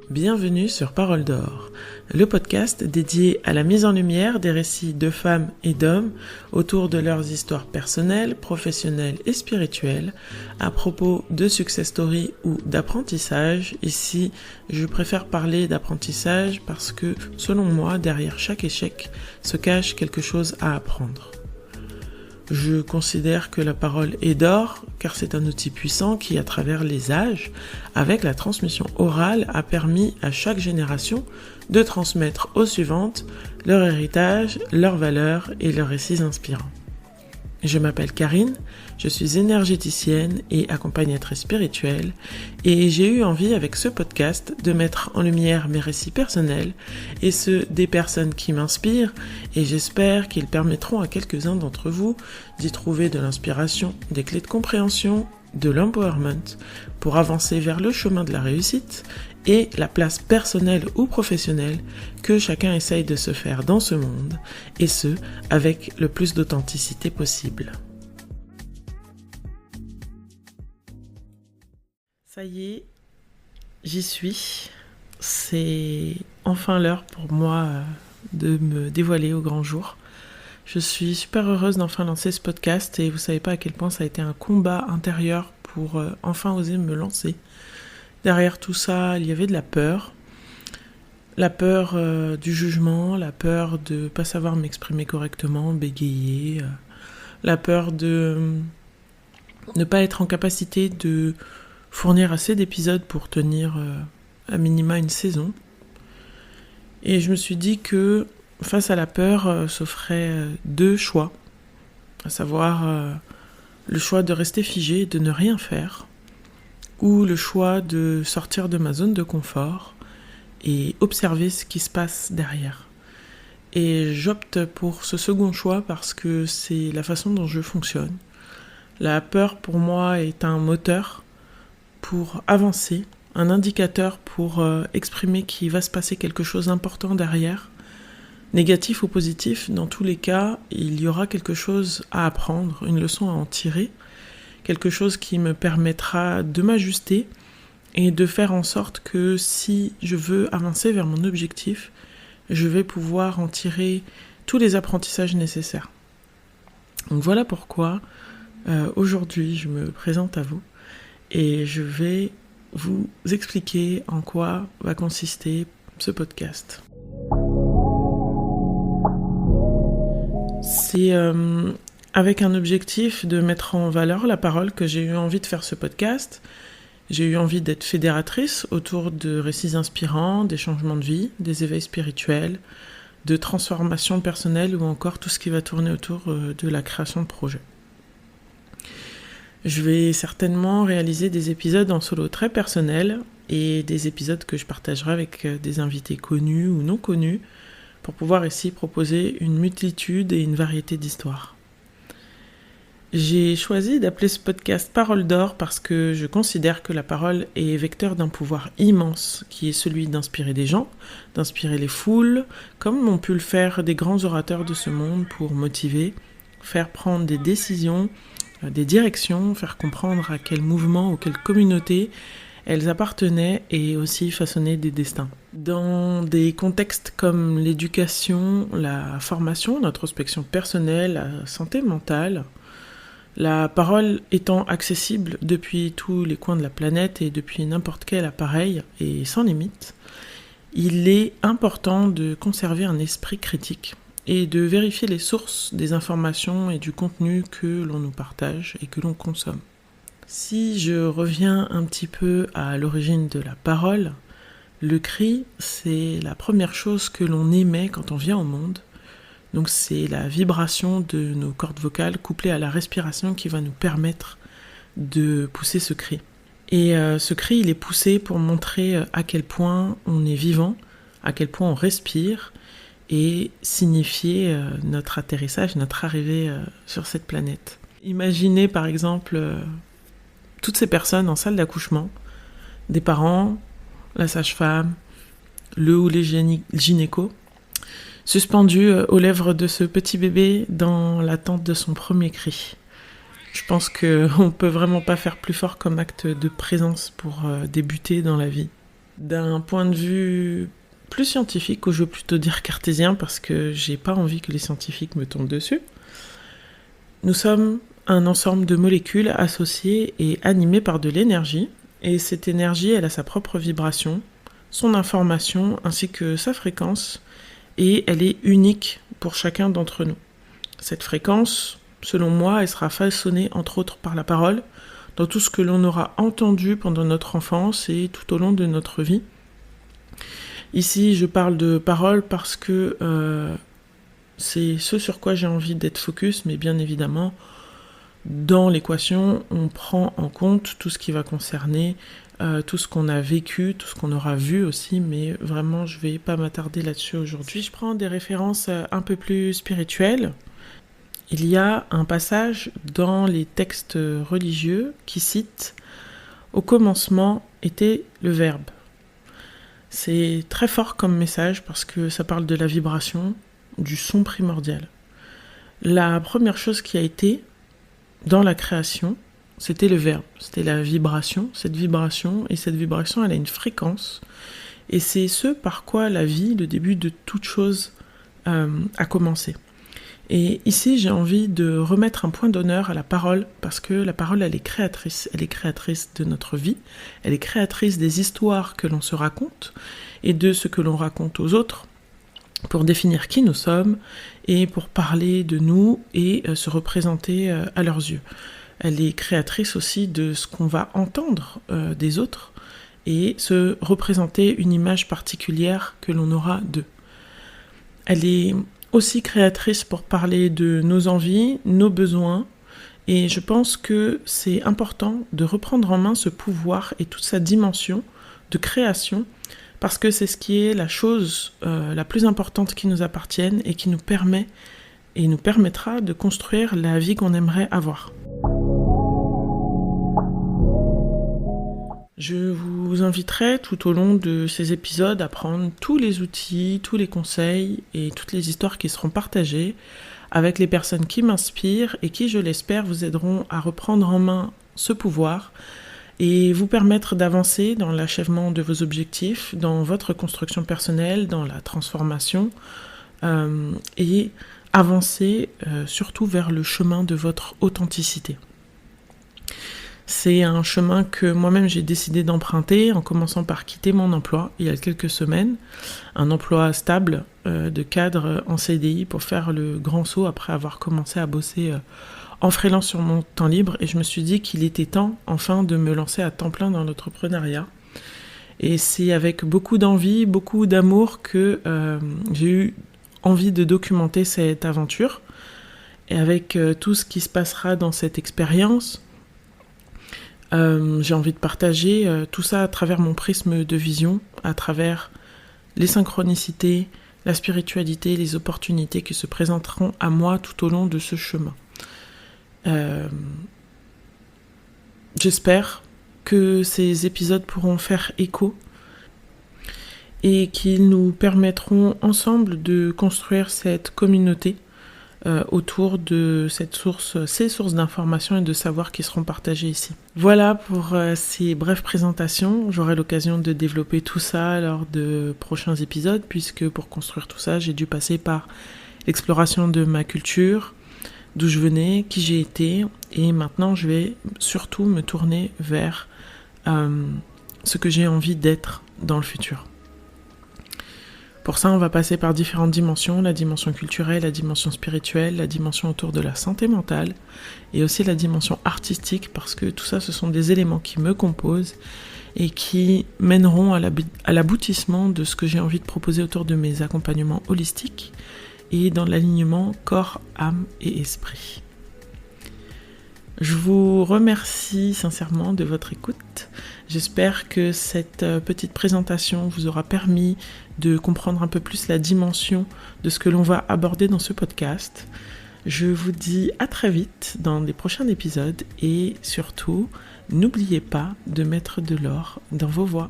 Bienvenue sur Parole d'Or, le podcast dédié à la mise en lumière des récits de femmes et d'hommes autour de leurs histoires personnelles, professionnelles et spirituelles à propos de success stories ou d'apprentissage. Ici, je préfère parler d'apprentissage parce que, selon moi, derrière chaque échec se cache quelque chose à apprendre. Je considère que la parole est d'or, car c'est un outil puissant qui, à travers les âges, avec la transmission orale, a permis à chaque génération de transmettre aux suivantes leur héritage, leurs valeurs et leurs récits inspirants. Je m'appelle Karine, je suis énergéticienne et accompagnatrice spirituelle, et j'ai eu envie avec ce podcast de mettre en lumière mes récits personnels et ceux des personnes qui m'inspirent, et j'espère qu'ils permettront à quelques-uns d'entre vous d'y trouver de l'inspiration, des clés de compréhension, de l'empowerment pour avancer vers le chemin de la réussite et la place personnelle ou professionnelle que chacun essaye de se faire dans ce monde, et ce, avec le plus d'authenticité possible. Ça y est, j'y suis. C'est enfin l'heure pour moi de me dévoiler au grand jour. Je suis super heureuse d'enfin lancer ce podcast et vous savez pas à quel point ça a été un combat intérieur pour enfin oser me lancer. Derrière tout ça, il y avait de la peur. La peur du jugement, la peur de pas savoir m'exprimer correctement, bégayer, la peur de ne pas être en capacité de fournir assez d'épisodes pour tenir à minima une saison. Et je me suis dit que face à la peur s'offraient deux choix, à savoir le choix de rester figé et de ne rien faire, ou le choix de sortir de ma zone de confort et observer ce qui se passe derrière. Et j'opte pour ce second choix parce que c'est la façon dont je fonctionne. La peur pour moi est un moteur pour avancer, un indicateur pour exprimer qu'il va se passer quelque chose d'important derrière. Négatif ou positif, dans tous les cas, il y aura quelque chose à apprendre, une leçon à en tirer, quelque chose qui me permettra de m'ajuster et de faire en sorte que si je veux avancer vers mon objectif, je vais pouvoir en tirer tous les apprentissages nécessaires. Donc voilà pourquoi aujourd'hui je me présente à vous et je vais vous expliquer en quoi va consister ce podcast. C'est avec un objectif de mettre en valeur la parole que j'ai eu envie de faire ce podcast. J'ai eu envie d'être fédératrice autour de récits inspirants, des changements de vie, des éveils spirituels, de transformations personnelles ou encore tout ce qui va tourner autour de la création de projets. Je vais certainement réaliser des épisodes en solo très personnels et des épisodes que je partagerai avec des invités connus ou non connus pour pouvoir ici proposer une multitude et une variété d'histoires. J'ai choisi d'appeler ce podcast Parole d'Or parce que je considère que la parole est vecteur d'un pouvoir immense qui est celui d'inspirer des gens, d'inspirer les foules, comme ont pu le faire des grands orateurs de ce monde pour motiver, faire prendre des décisions, des directions, faire comprendre à quel mouvement ou quelle communauté elles appartenaient et aussi façonner des destins. Dans des contextes comme l'éducation, la formation, l'introspection personnelle, la santé mentale, la parole étant accessible depuis tous les coins de la planète et depuis n'importe quel appareil et sans limite, il est important de conserver un esprit critique et de vérifier les sources des informations et du contenu que l'on nous partage et que l'on consomme. Si je reviens un petit peu à l'origine de la parole, le cri, c'est la première chose que l'on émet quand on vient au monde. Donc c'est la vibration de nos cordes vocales couplée à la respiration qui va nous permettre de pousser ce cri. Et ce cri, il est poussé pour montrer à quel point on est vivant, à quel point on respire et signifier notre atterrissage, notre arrivée sur cette planète. Imaginez par exemple toutes ces personnes en salle d'accouchement, des parents, la sage-femme, le ou les gynécos, suspendus aux lèvres de ce petit bébé dans l'attente de son premier cri. Je pense qu'on ne peut vraiment pas faire plus fort comme acte de présence pour débuter dans la vie. D'un point de vue plus scientifique, ou je veux plutôt dire cartésien, parce que j'ai pas envie que les scientifiques me tombent dessus, nous sommes un ensemble de molécules associées et animées par de l'énergie, et cette énergie, elle a sa propre vibration, son information ainsi que sa fréquence, et elle est unique pour chacun d'entre nous. Cette fréquence, selon moi, elle sera façonnée entre autres par la parole, dans tout ce que l'on aura entendu pendant notre enfance et tout au long de notre vie. Ici, je parle de parole parce que c'est ce sur quoi j'ai envie d'être focus, mais bien évidemment, dans l'équation, on prend en compte tout ce qui va concerner tout ce qu'on a vécu, tout ce qu'on aura vu aussi, mais vraiment, je ne vais pas m'attarder là-dessus aujourd'hui. Je prends des références un peu plus spirituelles. Il y a un passage dans les textes religieux qui cite « Au commencement était le Verbe ». C'est très fort comme message parce que ça parle de la vibration, du son primordial. La première chose qui a été dans la création, c'était le verbe, c'était la vibration, et cette vibration, elle a une fréquence, et c'est ce par quoi la vie, le début de toute chose, a commencé. Et ici, j'ai envie de remettre un point d'honneur à la parole, parce que la parole, elle est créatrice de notre vie, elle est créatrice des histoires que l'on se raconte, et de ce que l'on raconte aux autres, pour définir qui nous sommes, et pour parler de nous, et se représenter à leurs yeux. Elle est créatrice aussi de ce qu'on va entendre des autres, et se représenter une image particulière que l'on aura d'eux. Elle est aussi créatrice pour parler de nos envies, nos besoins, et je pense que c'est important de reprendre en main ce pouvoir et toute sa dimension de création, parce que c'est ce qui est la chose la plus importante qui nous appartienne et qui nous permet et nous permettra de construire la vie qu'on aimerait avoir. Je vous inviterai tout au long de ces épisodes à prendre tous les outils, tous les conseils et toutes les histoires qui seront partagées avec les personnes qui m'inspirent et qui, je l'espère, vous aideront à reprendre en main ce pouvoir et vous permettre d'avancer dans l'achèvement de vos objectifs, dans votre construction personnelle, dans la transformation et avancer surtout vers le chemin de votre authenticité. C'est un chemin que moi-même j'ai décidé d'emprunter en commençant par quitter mon emploi il y a quelques semaines, un emploi stable de cadre en CDI pour faire le grand saut après avoir commencé à bosser en freelance sur mon temps libre, et je me suis dit qu'il était temps enfin de me lancer à temps plein dans l'entrepreneuriat. Et c'est avec beaucoup d'envie, beaucoup d'amour que j'ai eu envie de documenter cette aventure, et avec tout ce qui se passera dans cette expérience. J'ai envie de partager tout ça à travers mon prisme de vision, à travers les synchronicités, la spiritualité, les opportunités qui se présenteront à moi tout au long de ce chemin. J'espère que ces épisodes pourront faire écho et qu'ils nous permettront ensemble de construire cette communauté autour de ces sources d'informations et de savoir qui seront partagées ici. Voilà pour ces brèves présentations. J'aurai l'occasion de développer tout ça lors de prochains épisodes, puisque pour construire tout ça, j'ai dû passer par l'exploration de ma culture, d'où je venais, qui j'ai été, et maintenant je vais surtout me tourner vers ce que j'ai envie d'être dans le futur. Pour ça, on va passer par différentes dimensions, la dimension culturelle, la dimension spirituelle, la dimension autour de la santé mentale et aussi la dimension artistique, parce que tout ça, ce sont des éléments qui me composent et qui mèneront à l'aboutissement de ce que j'ai envie de proposer autour de mes accompagnements holistiques et dans l'alignement corps, âme et esprit. Je vous remercie sincèrement de votre écoute. J'espère que cette petite présentation vous aura permis de comprendre un peu plus la dimension de ce que l'on va aborder dans ce podcast. Je vous dis à très vite dans des prochains épisodes et surtout, n'oubliez pas de mettre de l'or dans vos voix.